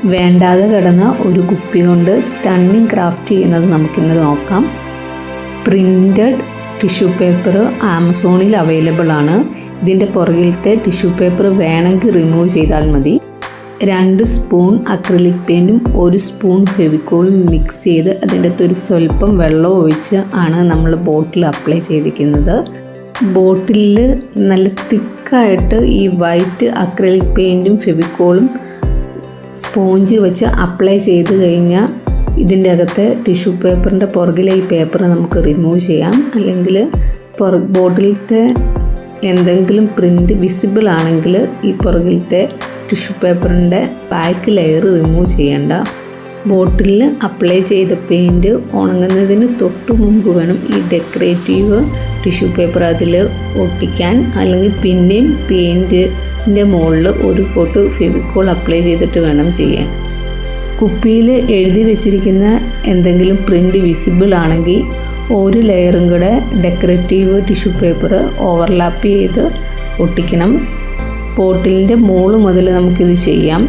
വേണ്ടാതെ കിടന്ന ഒരു കുപ്പി കൊണ്ട് സ്റ്റണ്ണിങ് ക്രാഫ്റ്റ് ചെയ്യുന്നത് നമുക്കിന്ന് നോക്കാം. പ്രിൻറ്റഡ് ടിഷ്യൂ പേപ്പർ ആമസോണിൽ അവൈലബിൾ ആണ്. ഇതിൻ്റെ പുറകിലത്തെ ടിഷ്യൂ പേപ്പർ വേണമെങ്കിൽ റിമൂവ് ചെയ്താൽ മതി. 2 സ്പൂൺ അക്രിലിക് പെയിൻറ്റും 1 സ്പൂൺ ഫെവിക്കോളും മിക്സ് ചെയ്ത് അതിൻ്റെ അകത്ത് ഒരു സ്വല്പം വെള്ളം ഒഴിച്ച് ആണ് നമ്മൾ ബോട്ടിൽ അപ്ലൈ ചെയ്തിരിക്കുന്നത്. ബോട്ടിലിൽ നല്ല തിക്കായിട്ട് ഈ വൈറ്റ് അക്രിലിക് പെയിൻറ്റും ഫെവിക്കോളും സ്പോഞ്ച് വെച്ച് അപ്ലൈ ചെയ്ത് കഴിഞ്ഞാൽ ഇതിൻ്റെ അകത്തെ ടിഷ്യൂ പേപ്പറിൻ്റെ പുറകിലെ ഈ പേപ്പർ നമുക്ക് റിമൂവ് ചെയ്യാം. അല്ലെങ്കിൽ ബോട്ടിലത്തെ എന്തെങ്കിലും പ്രിൻ്റ് വിസിബിൾ ആണെങ്കിൽ ഈ പുറകിലത്തെ ടിഷ്യൂ പേപ്പറിൻ്റെ ബാക്ക് ലെയർ റിമൂവ് ചെയ്യേണ്ട. ബോട്ടിലിൽ അപ്ലൈ ചെയ്ത പെയിൻറ്റ് ഉണങ്ങുന്നതിന് തൊട്ട് മുമ്പ് വേണം ഈ ഡെക്കറേറ്റീവ് ടിഷ്യൂ പേപ്പർ അതിൽ ഒട്ടിക്കാൻ. അല്ലെങ്കിൽ പിന്നെയും പെയിൻറ്റിൻ്റെ മുകളിൽ ഒരു കോട്ട് ഫെവിക്കോൾ അപ്ലൈ ചെയ്തിട്ട് വേണം ചെയ്യാൻ. കുപ്പിയിൽ എഴുതി വെച്ചിരിക്കുന്ന എന്തെങ്കിലും പ്രിൻ്റ് വിസിബിൾ ആണെങ്കിൽ ഒരു ലെയറും കൂടെ ഡെക്കറേറ്റീവ് ടിഷ്യൂ പേപ്പർ ഓവർലാപ്പ് ചെയ്ത് ഒട്ടിക്കണം. ബോട്ടിലിൻ്റെ മുകൾ മുതൽ നമുക്കിത് ചെയ്യാം.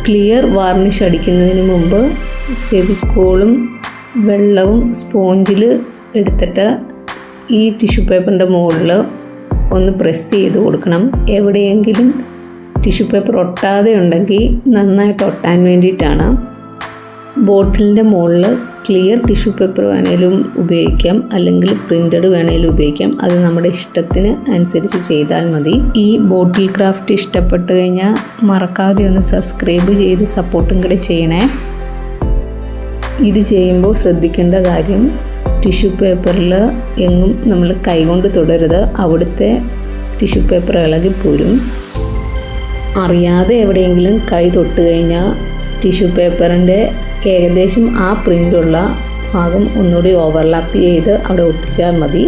ക്ലിയർ വാർണിഷ് അടിക്കുന്നതിന് മുമ്പ് ഫെവിക്കോളും വെള്ളവും സ്പോഞ്ചിൽ എടുത്തിട്ട് ഈ ടിഷ്യൂ പേപ്പറിൻ്റെ മുകളിൽ ഒന്ന് പ്രസ് ചെയ്ത് കൊടുക്കണം. എവിടെയെങ്കിലും ടിഷ്യൂ പേപ്പർ ഒട്ടാതെ ഉണ്ടെങ്കിൽ നന്നായിട്ട് ഒട്ടാൻ വേണ്ടിയിട്ടാണ്. ബോട്ടിലിൻ്റെ മുകളിൽ ക്ലിയർ ടിഷ്യൂ പേപ്പർ വേണേലും ഉപയോഗിക്കാം, അല്ലെങ്കിൽ പ്രിൻ്റഡ് വേണേലും ഉപയോഗിക്കാം. അത് നമ്മുടെ ഇഷ്ടത്തിന് അനുസരിച്ച് ചെയ്താൽ മതി. ഈ ബോട്ടിൽ ക്രാഫ്റ്റ് ഇഷ്ടപ്പെട്ടു കഴിഞ്ഞാൽ മറക്കാതെ ഒന്ന് സബ്സ്ക്രൈബ് ചെയ്ത് സപ്പോർട്ടും കൂടെ ചെയ്യണേ. ഇത് ചെയ്യുമ്പോൾ ശ്രദ്ധിക്കേണ്ട കാര്യം, ടിഷ്യൂ പേപ്പറിൽ എങ്ങും നമ്മൾ കൈകൊണ്ട് തൊടരുത്. അവിടുത്തെ ടിഷ്യൂ പേപ്പർ ഇളകിപ്പോരും. അറിയാതെ എവിടെയെങ്കിലും കൈ തൊട്ട് കഴിഞ്ഞാൽ ടിഷ്യൂ പേപ്പറിൻ്റെ ഏകദേശം ആ പ്രിൻ്റുള്ള ഭാഗം ഒന്നുകൂടി ഓവർലാപ്പ് ചെയ്ത് അവിടെ ഒട്ടിച്ചാൽ മതി.